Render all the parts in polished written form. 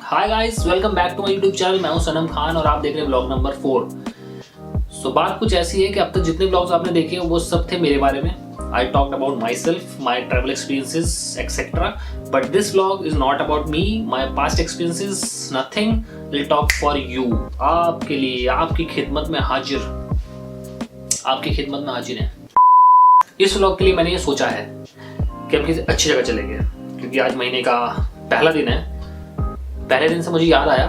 Hi guys, welcome back to my YouTube channel. मैं हूं सनम खान और आप देख रहे हैं ब्लॉग नंबर 4। सो बात कुछ ऐसी है कि अब तक जितने ब्लॉग्स आपने देखे वो सब थे मेरे बारे में। I talked about my self, my travel experiences etcetera, but this vlog is not about me, my past experiences, nothing. Will talk for you, आपके लिए, आपकी खिदमत में हाजिर, आपकी खिदमत में हाजिर है। इस व्लॉग के लिए मैंने ये सोचा है कि हम किसी अच्छी जगह चलेंगे, क्योंकि आज महीने का पहला दिन है। पहले दिन से मुझे याद आया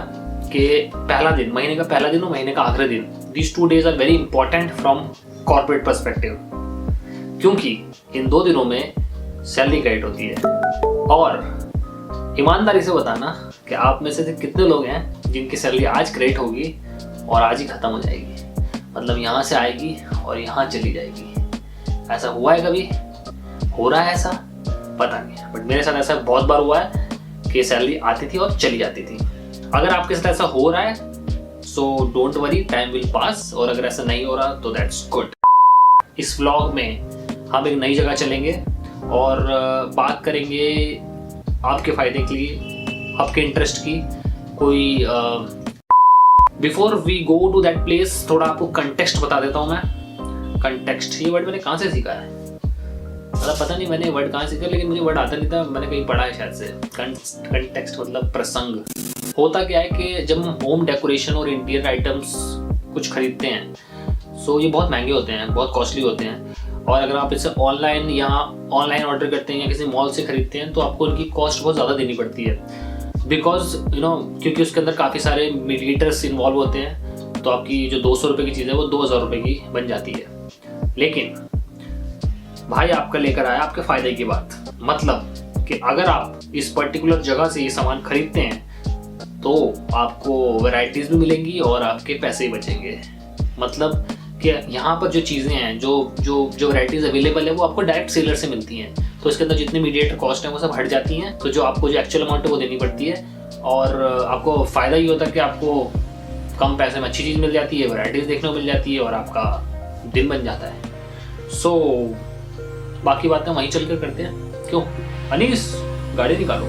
कि पहला दिन, महीने का पहला दिन और महीने का आखिरी दिन, these 2 days are very important from corporate perspective, क्योंकि इन 2 दिनों में सैलरी क्रेडिट होती है। और ईमानदारी से बताना कि आप में से कितने लोग हैं जिनकी सैलरी आज क्रेडिट होगी और आज ही खत्म हो जाएगी, मतलब यहाँ से आएगी और यहाँ चली जाएगी। ऐसा हुआ है कभी? हो रहा है ऐसा? पता नहीं, बट मेरे साथ ऐसा बहुत बार हुआ है कि सैलरी आती थी और चली जाती थी। अगर आपके साथ ऐसा हो रहा है so don't worry, time will pass, और अगर ऐसा नहीं हो रहा तो दैट्स गुड। इस व्लॉग में हम एक नई जगह चलेंगे और बात करेंगे आपके फायदे के लिए, आपके इंटरेस्ट की। कोई before we go to that place, थोड़ा आपको कंटेक्स्ट बता देता हूँ मैं। कंटेक्स्ट, ये वर्ड मैंने कहाँ से सीखा है, मतलब पता नहीं मैंने वर्ड कहाँ सीखा, लेकिन मुझे वर्ड आता नहीं था, मैंने कहीं पढ़ा है शायद से। कंटेक्स्ट मतलब प्रसंग। होता क्या है कि जब हम होम डेकोरेशन और इंटीरियर आइटम्स कुछ खरीदते हैं सो ये बहुत महंगे होते हैं, बहुत कॉस्टली होते हैं। और अगर आप इसे ऑनलाइन ऑर्डर करते हैं या किसी मॉल से खरीदते हैं तो आपको उनकी कॉस्ट बहुत ज़्यादा देनी पड़ती है, बिकॉज क्योंकि उसके अंदर काफ़ी सारे मिलीलीटर्स इन्वॉल्व होते हैं। तो आपकी जो 200 रुपये की चीज़ है वो 2000 रुपये की बन जाती है। लेकिन भाई आपका लेकर आया आपके फायदे की बात, मतलब कि अगर आप इस पर्टिकुलर जगह से ये सामान खरीदते हैं तो आपको वैरायटीज भी मिलेंगी और आपके पैसे ही बचेंगे। मतलब कि यहाँ पर जो चीज़ें हैं, जो वैरायटीज अवेलेबल है वो आपको डायरेक्ट सेलर से मिलती हैं, तो इसके अंदर जितनी मीडिएटर कॉस्ट है वो सब हट जाती हैं। तो जो आपको जो एक्चुअल अमाउंट है वो देनी पड़ती है, और आपको फ़ायदा ये होता है कि आपको कम पैसे में अच्छी चीज़ मिल जाती है, वैरायटीज देखने को मिल जाती है और आपका दिन बन जाता है। सो बाकी बातें वहीं चल कर करते हैं। क्यों अनीस, गाड़ी निकालो।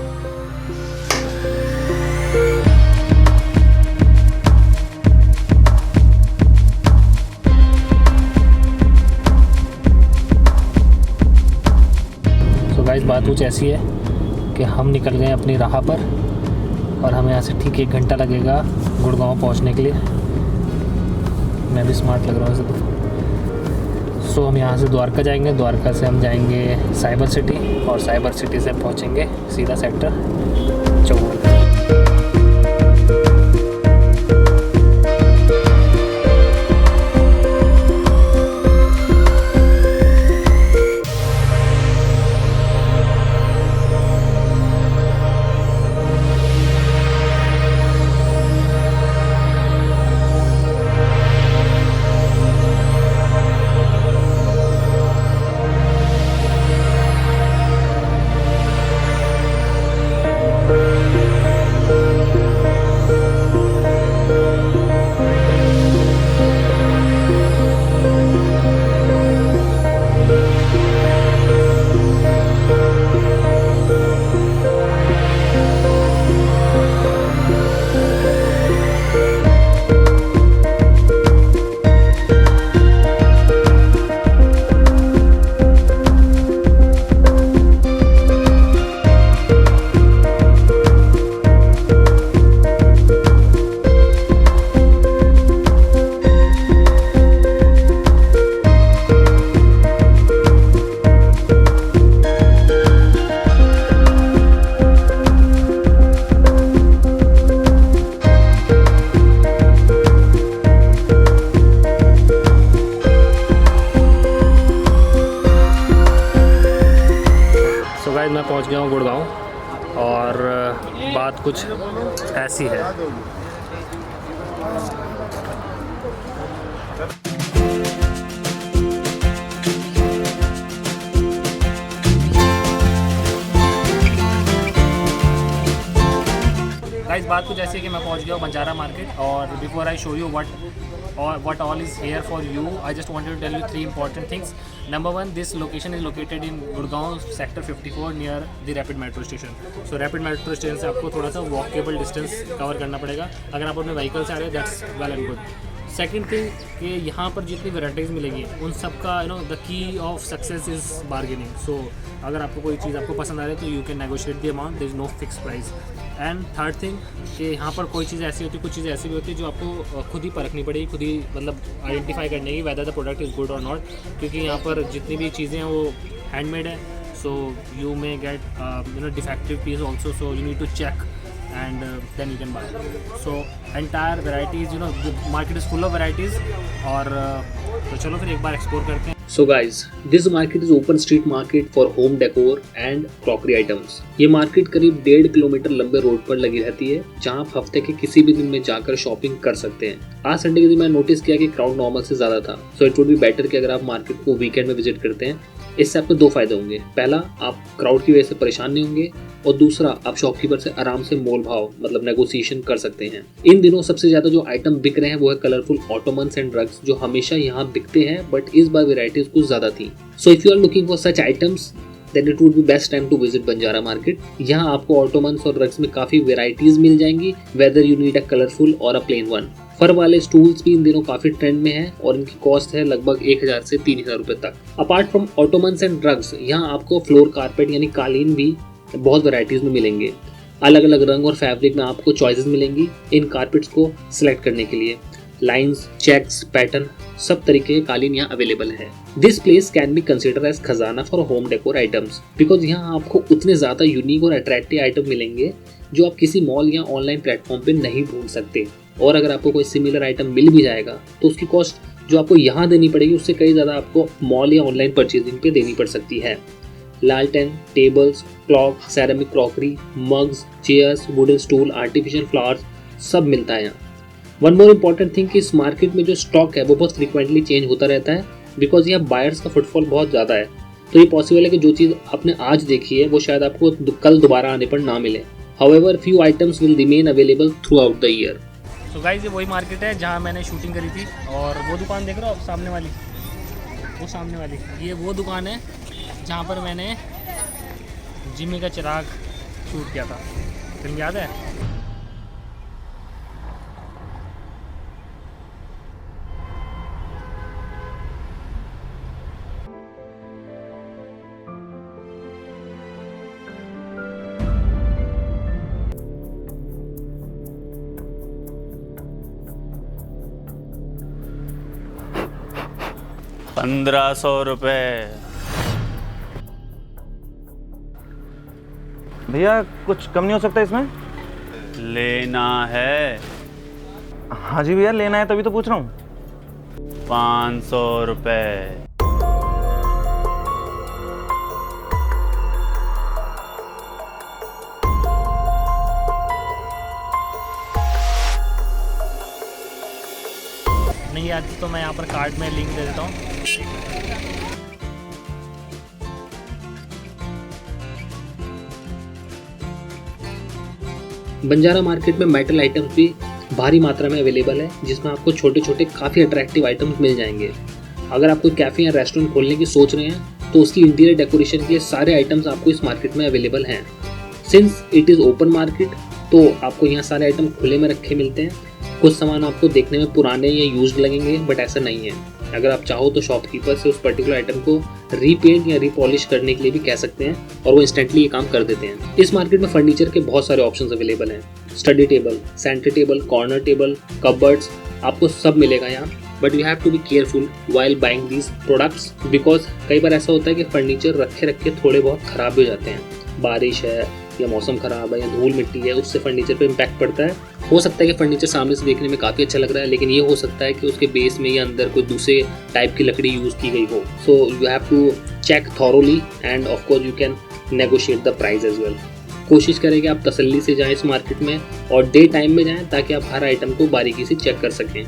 तो गाइस बात कुछ ऐसी है कि हम निकल गए अपनी राह पर और हमें यहाँ से ठीक 1 घंटा लगेगा गुड़गांव पहुँचने के लिए। मैं भी स्मार्ट लग रहा हूँ वैसे तो। सो हम यहाँ से द्वारका जाएंगे, द्वारका से हम जाएंगे साइबर सिटी और साइबर सिटी से पहुँचेंगे सीधा सेक्टर 54। मैं पहुंच गया हूँ गुड़गांव और बात कुछ ऐसी है। गाइस बात कुछ ऐसी है कि मैं पहुंच गया हूँ बंजारा मार्केट, और before I show you what what all is here for you. I just wanted to tell you 3 important things. Number 1, this location is located in Gurgaon sector 54 near the Rapid Metro Station. So Rapid Metro Station से आपको थोड़ा सा walkable distance cover करना पड़ेगा. अगर आप अपने vehicle से आ रहे हैं that's well and good. Second thing कि यहाँ पर जितनी वैराइटीज़ मिलेंगी उन सब का the key of success is bargaining. So अगर आपको कोई चीज़ आपको पसंद आ रही है तो you can negotiate the amount. There is no fix price. And third thing कि यहाँ पर कोई चीज़ ऐसी होती है, कुछ चीज़ें ऐसी भी होती है जो आपको खुद ही परखनी पड़ेगी, खुद ही मतलब आइडेंटिफाई करने की whether the product is good और नॉट. क्योंकि यहाँ पर जितनी भी चीज़ें हैं वो हैंडमेड है. So you may get defective piece also. So you need to check and then you can buy. So entire varieties, the market is full of varieties. और तो चलो फिर एक बार एक्सप्लोर करते हैं. So guys, this market is open street market for home decor and crockery items. ये market करीब 1.5 kilometre लंबे रोड पर लगी रहती है, जहाँ आप हफ्ते के किसी भी दिन में जाकर शॉपिंग कर सकते हैं. आज संडे के दिन मैंने नोटिस किया कि क्राउड नॉर्मल से ज़्यादा था. So it would be better कि अगर आप मार्केट को वीकेंड में विजिट करते हैं. इससे आपको 2 फायदे होंगे. पहला, आप क्राउड की वजह से परेशान नहीं होंगे, और दूसरा, आप शॉपकीपर से आराम से मोल भाव मतलब नेगोशिएशन कर सकते हैं. इन दिनों सबसे ज्यादा जो आइटम बिक रहे हैं वो है कलरफुल ऑटोमन्स एंड रग्स, जो हमेशा यहाँ बिकते हैं बट इस बार वेराइटीज कुछ ज्यादा थी. So if you are looking for such items then it would be best time to visit Banjara market. यहाँ आपको ऑटोमन्स और रग्स में काफी वेराइटीज मिल जाएंगी, whether you need a colourful और अ प्लेन वन. फर वाले स्टूल्स भी इन दिनों काफी ट्रेंड में हैं और इनकी कॉस्ट है लगभग 1000 से 3000 रुपए तक. Apart from Ottomans and rugs, यहाँ आपको फ्लोर कारपेट यानी कालीन भी बहुत वैरायटीज में मिलेंगे. अलग अलग रंग और फैब्रिक में आपको चॉइसेस मिलेंगी इन कारपेट्स को सिलेक्ट करने के लिए. लाइंस, चेक्स, पैटर्न, सब तरीके के कालीन यहाँ अवेलेबल है. This place can be consider as खजाना for home decor items, because यहाँ आपको उतने ज्यादा यूनिक और अट्रैक्टिव आइटम मिलेंगे जो आप किसी मॉल या ऑनलाइन प्लेटफॉर्म पे नहीं ढूंढ सकते. और अगर आपको कोई सिमिलर आइटम मिल भी जाएगा तो उसकी कॉस्ट जो आपको यहाँ देनी पड़ेगी उससे कई ज़्यादा आपको मॉल या ऑनलाइन परचेजिंग पे देनी पड़ सकती है. लालटेन, tables, clock, ceramic crockery, mugs, chairs, wooden stool, artificial flowers, सब मिलता है यहाँ. वन मोर इम्पॉर्टेंट थिंग कि इस मार्केट में जो स्टॉक है वो बहुत फ्रिक्वेंटली चेंज होता रहता है, बिकॉज यहाँ बायर्स का फुटफॉल बहुत ज़्यादा है. तो ये पॉसिबल है कि जो चीज़ आपने आज देखी है वो शायद आपको कल दोबारा आने पर ना मिले. However few items will remain available through out the year. तो गाइस, ये वही मार्केट है जहाँ मैंने शूटिंग करी थी. और वो दुकान देख रहे हो आप सामने वाली, वो सामने वाली, ये वो दुकान है जहाँ पर मैंने जिमी का चिराग शूट किया था. फिल्म याद है? ₹1500. भैया कुछ कम नहीं हो सकता इसमें? लेना है? हाँ जी भैया, लेना है तभी तो पूछ रहा हूँ. ₹500. नहीं आती तो मैं यहाँ पर कार्ड में लिंक दे देता हूँ. बंजारा मार्केट में मेटल आइटम्स भी भारी मात्रा में अवेलेबल है, जिसमें आपको छोटे छोटे काफ़ी अट्रैक्टिव आइटम्स मिल जाएंगे. अगर आप कोई कैफ़े या रेस्टोरेंट खोलने की सोच रहे हैं तो उसकी इंटीरियर डेकोरेशन के लिए सारे आइटम्स आपको इस मार्केट में अवेलेबल हैं. Since it is open market तो आपको यहाँ सारे आइटम खुले में रखे मिलते हैं. कुछ सामान आपको देखने में पुराने या यूज्ड लगेंगे बट ऐसा नहीं है. अगर आप चाहो तो शॉपकीपर से उस पर्टिकुलर आइटम को रीपेंट या रीपॉलिश करने के लिए भी कह सकते हैं और वो इंस्टेंटली ये काम कर देते हैं. इस मार्केट में फर्नीचर के बहुत सारे ऑप्शंस अवेलेबल हैं. Study table, centre table, corner table, cupboards, आपको सब मिलेगा यहाँ. But you have to be careful while buying these products, because कई बार ऐसा होता है कि फर्नीचर रखे रखे थोड़े बहुत ख़राब हो जाते हैं. बारिश है या मौसम ख़राब है या धूल मिट्टी है, उससे फर्नीचर पे इम्पैक्ट पड़ता है. हो सकता है कि फर्नीचर सामने से देखने में काफ़ी अच्छा लग रहा है, लेकिन ये हो सकता है कि उसके बेस में या अंदर कोई दूसरे टाइप की लकड़ी यूज़ की गई हो. So you have to check thoroughly and of course you can negotiate the price as well. कोशिश करें कि आप तसल्ली से जाएं इस मार्केट में और डे टाइम में जाएं ताकि आप हर आइटम को बारीकी से चेक कर सकें.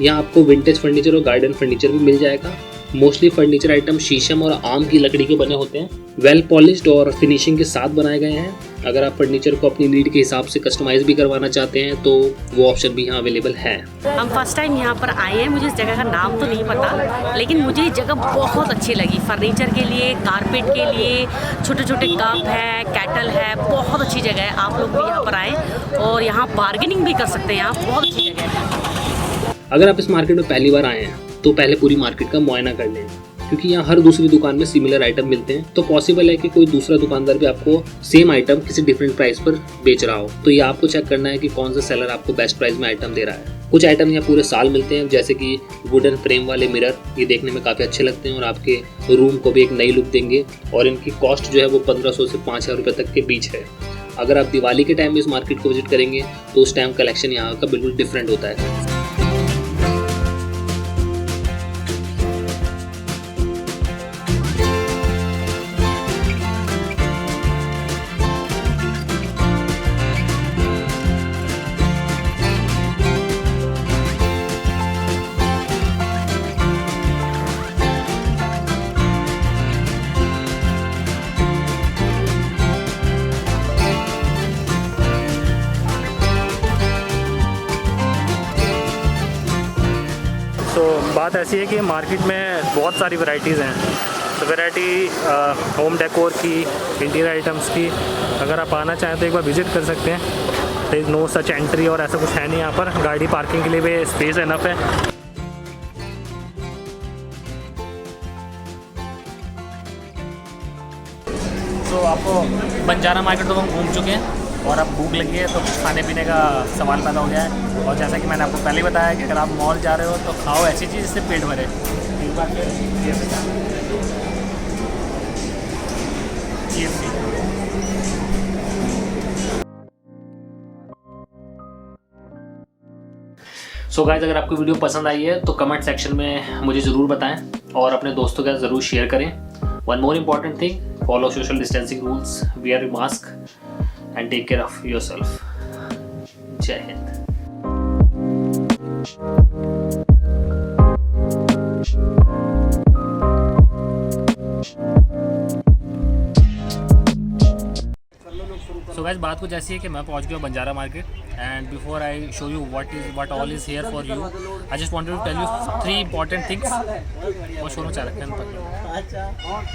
यहाँ आपको विंटेज फर्नीचर और गार्डन फर्नीचर भी मिल जाएगा. मोस्टली फर्नीचर आइटम शीशम और आम की लकड़ी के बने होते हैं. वेल पॉलिश्ड और फिनिशिंग के साथ बनाए गए हैं. अगर आप फर्नीचर को अपनी नीड के हिसाब से कस्टमाइज भी करवाना चाहते हैं तो वो ऑप्शन भी यहाँ अवेलेबल है। हम फर्स्ट टाइम यहाँ पर आए हैं, मुझे इस जगह का नाम तो नहीं पता, लेकिन मुझे ये जगह बहुत अच्छी लगी। फर्नीचर के लिए, कारपेट के लिए, छोटे छोटे कप है, कैटल है, बहुत अच्छी जगह है। आप लोग भी यहाँ पर आए और यहाँ बार्गेनिंग भी कर सकते हैं, यहाँ बहुत अच्छी जगह है। अगर आप इस मार्केट में पहली बार आए हैं तो पहले पूरी मार्केट का मुआयना कर लें, क्योंकि यहाँ हर दूसरी दुकान में सिमिलर आइटम मिलते हैं। तो पॉसिबल है कि कोई दूसरा दुकानदार भी आपको सेम आइटम किसी डिफरेंट प्राइस पर बेच रहा हो। तो ये आपको चेक करना है कि कौन सा सेलर आपको बेस्ट प्राइस में आइटम दे रहा है। कुछ आइटम यहाँ पूरे साल मिलते हैं, जैसे कि वुडन फ्रेम वाले मिरर, ये देखने में काफ़ी अच्छे लगते हैं और आपके रूम को भी एक नई लुक देंगे। और इनकी कॉस्ट जो है वो 1500 से 5000 रुपये तक के बीच है। अगर आप दिवाली के टाइम में इस मार्केट को विजिट करेंगे तो उस टाइम कलेक्शन यहाँ का बिल्कुल डिफरेंट होता है। तो बात ऐसी है कि मार्केट में बहुत सारी वैरायटीज़ हैं। तो वैरायटी होम डेकोर की, इंटीरियर आइटम्स की, अगर आप आना चाहें तो एक बार विज़िट कर सकते हैं। There is no such entry और ऐसा कुछ है नहीं यहाँ पर। गाड़ी पार्किंग के लिए भी स्पेस इनफ है। तो आपको बंजारा मार्केट तो हम घूम चुके हैं और अब भूख लगी है तो खाने पीने का सवाल पैदा हो गया है। और जैसा कि मैंने आपको पहले बताया कि अगर आप मॉल जा रहे हो तो खाओ ऐसी चीज़ जिससे पेट भरे। एक बार सो गाइस, अगर आपको वीडियो पसंद आई है तो कमेंट सेक्शन में मुझे ज़रूर बताएं और अपने दोस्तों के साथ ज़रूर शेयर करें। One more important thing, follow social distancing rules, wear a mask and take care of yourself. Jai Hind. So guys, बात कुछ ऐसी है कि मैं पहुंच गया Banjara market and before I show you what all is here for you, I just wanted to tell you 3 important things। वो showroom चाह रखे हैं